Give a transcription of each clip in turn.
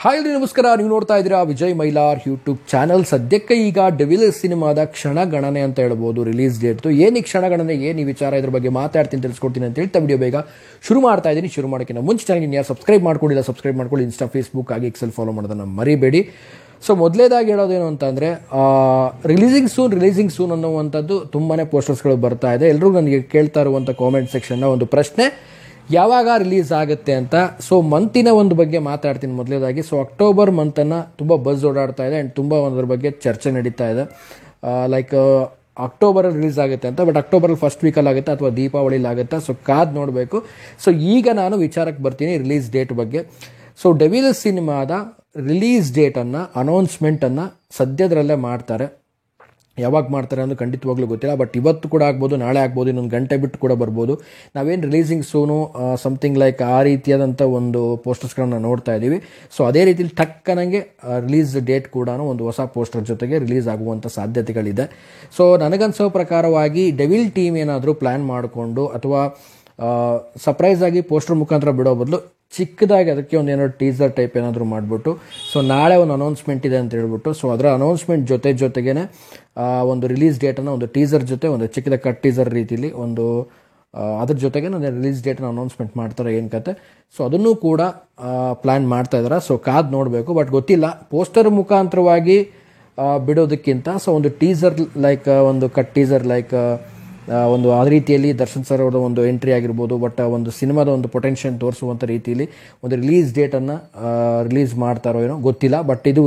Hi ನಮಸ್ಕಾರ, ನೀವು ನೋಡ್ತಾ ಇದ್ದೀರಾ ವಿಜಯ್ ಮೈಲಾರ್ ಯೂಟ್ಯೂಬ್ ಚಾನಲ್. ಸದ್ಯಕ್ಕೆ ಈಗ ಡೆವಿಲ್ ಸಿನಿಮಾದ ಕ್ಷಣಗಣನೆ ಅಂತ ಹೇಳ್ಬೋದು ರಿಲೀಸ್ ಡೇಟ್ದು. ಏನು ಕ್ಷಣಗಣನೆ, ಏನು ಈ ವಿಚಾರ, ಇದ್ರ ಬಗ್ಗೆ ಮಾತಾಡ್ತೀನಿ, ತಿಳಿಸ್ಕೊಡ್ತೀನಿ ಅಂತ ಹೇಳ್ತಾ ವಿಡಿಯೋ ಬೇಗ ಶುರು ಮಾಡ್ತಾ ಇದ್ದೀನಿ. ಶುರು ಮಾಡೋಕ್ಕಿಂತ ಮುಂಚೆ ಚಾನಲ್ ಯಾರು ಸಬ್ಸ್ಕ್ರೈಬ್ ಮಾಡ್ಕೊಂಡಿಲ್ಲ ಸಬ್ಸ್ಕ್ರೈಬ್ ಮಾಡ್ಕೊಳ್ಳಿ. ಇನ್ಸ್ಟಾ, ಫೇಸ್ಬುಕ್ ಆಗಿ ಎಕ್ಸೆಲ್ ಫಾಲೋ ಮಾಡೋದನ್ನು ಮರಿಬೇಡಿ. ಸೊ ಮೊದಲೇದಾಗಿ ಹೇಳೋದೇನು ಅಂತಂದರೆ, ರಿಲೀಸಿಂಗ್ ಸೂನ್ ಅನ್ನುವಂಥದ್ದು ತುಂಬಾ ಪೋಸ್ಟರ್ಸ್ಗಳು ಬರ್ತಾ ಇದೆ. ಎಲ್ಲರೂ ನನಗೆ ಕೇಳ್ತಾ ಇರುವಂಥ ಕಾಮೆಂಟ್ ಸೆಕ್ಷನ್ನ ಒಂದು ಪ್ರಶ್ನೆ, ಯಾವಾಗ ರಿಲೀಸ್ ಆಗುತ್ತೆ ಅಂತ. ಸೊ ಮಂತಿನ ಒಂದು ಬಗ್ಗೆ ಮಾತಾಡ್ತೀನಿ ಮೊದಲೇದಾಗಿ. ಸೊ ಅಕ್ಟೋಬರ್ ಮಂತನ್ನು ತುಂಬ ಬಸ್ ಓಡಾಡ್ತಾ ಇದೆ ಆ್ಯಂಡ್ ತುಂಬ ಒಂದ್ರ ಬಗ್ಗೆ ಚರ್ಚೆ ನಡೀತಾ ಇದೆ. ಲೈಕ್ ಅಕ್ಟೋಬರಲ್ಲಿ ರಿಲೀಸ್ ಆಗುತ್ತೆ ಅಂತ, ಬಟ್ ಅಕ್ಟೋಬರಲ್ಲಿ ಫಸ್ಟ್ ವೀಕಲ್ಲಿ ಆಗುತ್ತೆ ಅಥವಾ ದೀಪಾವಳಿಲಿ ಆಗುತ್ತೆ. ಸೊ ಕಾದು ನೋಡಬೇಕು. ಸೊ ಈಗ ನಾನು ವಿಚಾರಕ್ಕೆ ಬರ್ತೀನಿ ರಿಲೀಸ್ ಡೇಟ್ ಬಗ್ಗೆ. ಸೊ ಡೆವಿಲ್ ಸಿನಿಮಾದ ರಿಲೀಸ್ ಡೇಟನ್ನು, ಅನೌನ್ಸ್ಮೆಂಟನ್ನು ಸದ್ಯದರಲ್ಲೇ ಮಾಡ್ತಾರೆ. ಯಾವಾಗ ಮಾಡ್ತಾರೆ ಅನ್ನೋದು ಖಂಡಿತವಾಗ್ಲೂ ಗೊತ್ತಿಲ್ಲ. ಬಟ್ ಇವತ್ತು ಕೂಡ ಆಗ್ಬೋದು, ನಾಳೆ ಆಗ್ಬೋದು, ಇನ್ನೊಂದು ಗಂಟೆ ಬಿಟ್ಟು ಕೂಡ ಬರ್ಬೋದು. ನಾವೇನು ರಿಲೀಸಿಂಗ್ ಸೂನು ಸಮಥಿಂಗ್ ಲೈಕ್ ಆ ರೀತಿಯಾದಂಥ ಒಂದು ಪೋಸ್ಟರ್ಸ್ಗಳನ್ನ ನೋಡ್ತಾ ಇದ್ದೀವಿ. ಸೊ ಅದೇ ರೀತಿಲಿ ಟಕ್ಕನಂಗೆ ರಿಲೀಸ್ ಡೇಟ್ ಕೂಡ ಒಂದು ಹೊಸ ಪೋಸ್ಟರ್ ಜೊತೆಗೆ ರಿಲೀಸ್ ಆಗುವಂಥ ಸಾಧ್ಯತೆಗಳಿದೆ. ಸೊ ನನಗನ್ಸೋ ಪ್ರಕಾರವಾಗಿ ಡೆವಿಲ್ ಟೀಮ್ ಏನಾದರೂ ಪ್ಲ್ಯಾನ್ ಮಾಡಿಕೊಂಡು ಅಥವಾ ಸರ್ಪ್ರೈಸ್ ಆಗಿ ಪೋಸ್ಟರ್ ಮುಖಾಂತರ ಬಿಡೋ ಬದಲು ಚಿಕ್ಕದಾಗಿ ಅದಕ್ಕೆ ಒಂದು ಏನಾದ್ರು ಟೀಸರ್ ಟೈಪ್ ಏನಾದರೂ ಮಾಡಿಬಿಟ್ಟು, ಸೊ ನಾಳೆ ಒಂದು ಅನೌನ್ಸ್ಮೆಂಟ್ ಇದೆ ಅಂತ ಹೇಳ್ಬಿಟ್ಟು, ಸೊ ಅದರ ಅನೌನ್ಸ್ಮೆಂಟ್ ಜೊತೆಗೇನೆ ಒಂದು ರಿಲೀಸ್ ಡೇಟನ್ನು ಒಂದು ಟೀಸರ್ ಜೊತೆ ಒಂದು ಚಿಕ್ಕದ ಕಟ್ ಟೀಸರ್ ರೀತಿಲಿ ಒಂದು ಅದ್ರ ಜೊತೆಗೆ ಒಂದು ರಿಲೀಸ್ ಡೇಟನ್ನು ಅನೌನ್ಸ್ಮೆಂಟ್ ಮಾಡ್ತಾರೆ ಏನು ಕತೆ. ಸೊ ಅದನ್ನು ಕೂಡ ಪ್ಲ್ಯಾನ್ ಮಾಡ್ತಾ ಇದ್ದಾರೆ. ಸೊ ಕಾದು ನೋಡಬೇಕು. ಬಟ್ ಗೊತ್ತಿಲ್ಲ, ಪೋಸ್ಟರ್ ಮುಖಾಂತರವಾಗಿ ಬಿಡೋದಕ್ಕಿಂತ ಸೊ ಒಂದು ಟೀಸರ್ ಲೈಕ್ ಒಂದು ಕಟ್ ಟೀಸರ್ ಲೈಕ್ ಒಂದು ಆ ರೀತಿಯಲ್ಲಿ ದರ್ಶನ್ ಸರ್ ಅವರ ಒಂದು ಎಂಟ್ರಿ ಆಗಿರ್ಬೋದು. ಬಟ್ ಒಂದು ಸಿನಿಮಾದ ಒಂದು ಪೊಟೆನ್ಷಿಯಲ್ ತೋರಿಸುವಂಥ ರೀತಿಯಲ್ಲಿ ಒಂದು ರಿಲೀಸ್ ಡೇಟನ್ನು ರಿಲೀಸ್ ಮಾಡ್ತಾರೋ ಏನೋ ಗೊತ್ತಿಲ್ಲ. ಬಟ್ ಇದು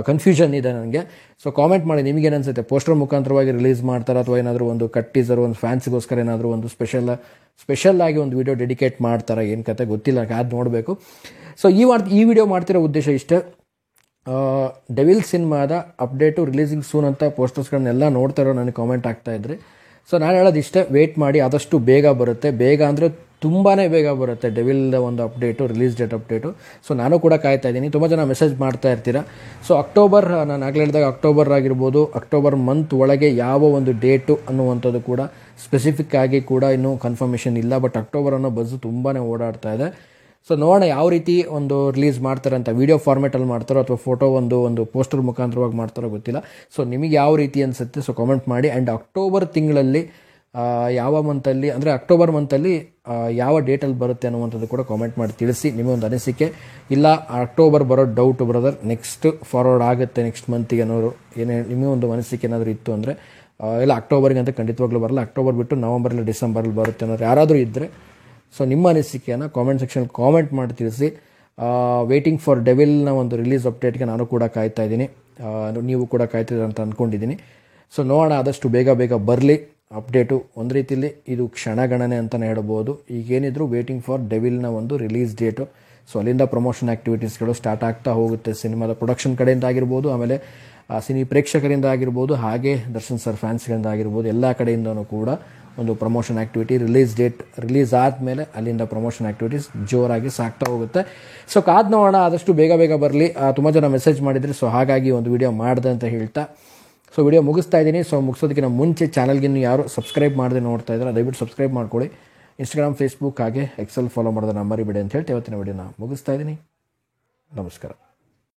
ಕನ್ಫ್ಯೂಷನ್ ಇದೆ ನನಗೆ. ಸೊ ಕಾಮೆಂಟ್ ಮಾಡಿ, ನಿಮಗೇನು ಅನಿಸುತ್ತೆ? ಪೋಸ್ಟರ್ ಮುಖಾಂತರವಾಗಿ ರಿಲೀಸ್ ಮಾಡ್ತಾರೆ ಅಥವಾ ಏನಾದರೂ ಒಂದು ಕಟ್ ಟೀಸರ್ ಒಂದು ಫ್ಯಾನ್ಸಿಗೋಸ್ಕರ ಏನಾದರೂ ಒಂದು ಸ್ಪೆಷಲ್ ಆಗಿ ಒಂದು ವಿಡಿಯೋ ಡೆಡಿಕೇಟ್ ಮಾಡ್ತಾರೆ, ಏನು ಕತೆ ಗೊತ್ತಿಲ್ಲ, ಅದು ನೋಡಬೇಕು. ಸೊ ಈ ವಿಡಿಯೋ ಮಾಡ್ತಿರೋ ಉದ್ದೇಶ ಇಷ್ಟೇ. ಡೆವಿಲ್ ಸಿನಿಮಾದ ಅಪ್ಡೇಟು ರಿಲೀಸಿಂಗ್ ಸೂನ್ ಅಂತ ಪೋಸ್ಟರ್ಸ್ಗಳನ್ನೆಲ್ಲ ನೋಡ್ತಾ ಇರೋ ನನಗೆ ಕಾಮೆಂಟ್ ಆಗ್ತಾ ಇದ್ರಿ. ಸೊ ನಾನು ಹೇಳೋದು ಇಷ್ಟೇ, ವೆಯ್ಟ್ ಮಾಡಿ, ಆದಷ್ಟು ಬೇಗ ಬರುತ್ತೆ. ಬೇಗ ಅಂದರೆ ತುಂಬಾ ಬೇಗ ಬರುತ್ತೆ ಡೆವಿಲ್ದ ಒಂದು update, release date update. So ನಾನು ಕೂಡ ಕಾಯ್ತಾ ಇದ್ದೀನಿ. ತುಂಬ ಜನ ಮೆಸೇಜ್ ಮಾಡ್ತಾ ಇರ್ತೀರಾ. ಸೊ ಅಕ್ಟೋಬರ್, ನಾನು ಆಗಲೇ ಹೇಳಿದಾಗ ಅಕ್ಟೋಬರ್ ಆಗಿರ್ಬೋದು, ಅಕ್ಟೋಬರ್ ಮಂತ್ ಒಳಗೆ ಯಾವ ಒಂದು ಡೇಟು ಅನ್ನುವಂಥದ್ದು ಕೂಡ ಸ್ಪೆಸಿಫಿಕ್ ಆಗಿ ಕೂಡ ಇನ್ನೂ ಕನ್ಫರ್ಮೇಷನ್ ಇಲ್ಲ. ಬಟ್ ಅಕ್ಟೋಬರ್ ಅನ್ನೋ ಬಸ್ಸು ತುಂಬಾ ಓಡಾಡ್ತಾ ಇದೆ. ಸೊ ನೋಡೋಣ ಯಾವ ರೀತಿ ಒಂದು ರಿಲೀಸ್ ಮಾಡ್ತಾರೆ ಅಂತ. ವೀಡಿಯೋ ಫಾರ್ಮೇಟಲ್ಲಿ ಮಾಡ್ತಾರೋ ಅಥವಾ ಫೋಟೋ ಒಂದು ಪೋಸ್ಟರ್ ಮುಖಾಂತರವಾಗಿ ಮಾಡ್ತಾರೋ ಗೊತ್ತಿಲ್ಲ. ಸೊ ನಿಮಗೆ ಯಾವ ರೀತಿ ಅನಿಸುತ್ತೆ? ಸೊ ಕಾಮೆಂಟ್ ಮಾಡಿ. ಆ್ಯಂಡ್ ಅಕ್ಟೋಬರ್ ತಿಂಗಳಲ್ಲಿ ಯಾವ ಮಂತಲ್ಲಿ, ಅಂದರೆ ಅಕ್ಟೋಬರ್ ಮಂತಲ್ಲಿ ಯಾವ ಡೇಟಲ್ಲಿ ಬರುತ್ತೆ ಅನ್ನುವಂಥದ್ದು ಕೂಡ ಕಾಮೆಂಟ್ ಮಾಡಿ ತಿಳಿಸಿ ನಿಮಗೊಂದು ಅನಿಸಿಕೆ. ಇಲ್ಲ ಅಕ್ಟೋಬರ್ ಬರೋ ಡೌಟ್ ಬ್ರದರ್, ನೆಕ್ಸ್ಟ್ ಫಾರ್ವರ್ಡ್ ಆಗುತ್ತೆ ನೆಕ್ಸ್ಟ್ ಮಂತಿಗೆ ಅನ್ನೋರು ನಿಮಗೊಂದು ಅನಿಸಿಕೆ ಏನಾದರೂ ಇತ್ತು ಅಂದರೆ, ಇಲ್ಲ ಅಕ್ಟೋಬರ್ಗೆ ಅಂತ ಖಂಡಿತವಾಗ್ಲೂ ಬರಲ್ಲ, ಅಕ್ಟೋಬರ್ ಬಿಟ್ಟು ನವಂಬರಲ್ಲಿ ಡಿಸೆಂಬರಲ್ಲಿ ಬರುತ್ತೆ ಅನ್ನೋರು ಯಾರಾದರೂ ಇದ್ದರೆ ಸೊ ನಿಮ್ಮ ಅನಿಸಿಕೆಯನ್ನು ಕಾಮೆಂಟ್ ಸೆಕ್ಷನಲ್ಲಿ ಕಾಮೆಂಟ್ ಮಾಡಿ ತಿಳಿಸಿ. ವೇಟಿಂಗ್ ಫಾರ್ ಡೆವಿಲ್ನ ಒಂದು ರಿಲೀಸ್ ಅಪ್ಡೇಟ್ಗೆ ನಾನು ಕೂಡ ಕಾಯ್ತಾ ಇದ್ದೀನಿ, ನೀವು ಕೂಡ ಕಾಯ್ತಿದ್ದೀರ ಅಂತ ಅಂದ್ಕೊಂಡಿದ್ದೀನಿ. ಸೊ ನೋಡೋಣ, ಆದಷ್ಟು ಬೇಗ ಬರಲಿ ಅಪ್ಡೇಟು. ಒಂದು ರೀತಿಯಲ್ಲಿ ಇದು ಕ್ಷಣಗಣನೆ ಅಂತಲೇ ಹೇಳ್ಬೋದು. ಈಗೇನಿದ್ರು ವೇಟಿಂಗ್ ಫಾರ್ ಡೆವಿಲ್ನ ಒಂದು ರಿಲೀಸ್ ಡೇಟು. ಸೊ ಅಲ್ಲಿಂದ ಪ್ರಮೋಷನ್ ಆ್ಯಕ್ಟಿವಿಟೀಸ್ಗಳು ಸ್ಟಾರ್ಟ್ ಆಗ್ತಾ ಹೋಗುತ್ತೆ. ಸಿನಿಮಾದ ಪ್ರೊಡಕ್ಷನ್ ಕಡೆಯಿಂದ ಆಗಿರ್ಬೋದು, ಆಮೇಲೆ ಸಿನಿ ಪ್ರೇಕ್ಷಕರಿಂದ ಆಗಿರ್ಬೋದು, ಹಾಗೆ ದರ್ಶನ್ ಸರ್ ಫ್ಯಾನ್ಸ್ಗಳಿಂದ ಆಗಿರ್ಬೋದು, ಎಲ್ಲ ಕಡೆಯಿಂದನೂ ಕೂಡ ಒಂದು promotion activity, release date release ಆದಮೇಲೆ ಅಲ್ಲಿಂದ ಪ್ರಮೋಷನ್ ಆ್ಯಕ್ಟಿವಿಟೀಸ್ ಜೋರಾಗಿ ಸಾಕ್ತಾ ಹೋಗುತ್ತೆ. ಸೊ ಕಾದು ನೋಡೋಣ, ಆದಷ್ಟು ಬೇಗ ಬರಲಿ. ತುಂಬ ಜನ ಮೆಸೇಜ್ ಮಾಡಿದರೆ, ಸೊ ಹಾಗಾಗಿ ಒಂದು ವಿಡಿಯೋ ಮಾಡಿದೆ ಅಂತ ಹೇಳ್ತಾ ಸೊ ವಿಡಿಯೋ ಮುಗಿಸ್ತಾ ಇದ್ದೀನಿ. ಸೊ ಮುಗಿಸೋದಕ್ಕಿಂತ ಮುಂಚೆ ಚಾನಲ್ಗಿನ್ನು ಯಾರು ಸಬ್ಸ್ಕ್ರೈಬ್ ಮಾಡದೆ ನೋಡ್ತಾ ಇದ್ದಾರೆ ದಯವಿಟ್ಟು ಸಬ್ಸ್ಕ್ರೈಬ್ ಮಾಡ್ಕೊಳ್ಳಿ. ಇನ್ಸ್ಟಾಗ್ರಾಮ್, ಫೇಸ್ಬುಕ್ ಹಾಗೆ ಎಕ್ಸೆಲ್ ಫಾಲೋ ಮಾಡೋದನ್ನ ಮರಿಬೇಡಿ ಅಂತ ಹೇಳ್ತಾ ಇವತ್ತಿನ ವಿಡಿಯೋನ ಮುಗಿಸ್ತಾ ಇದ್ದೀನಿ. ನಮಸ್ಕಾರ.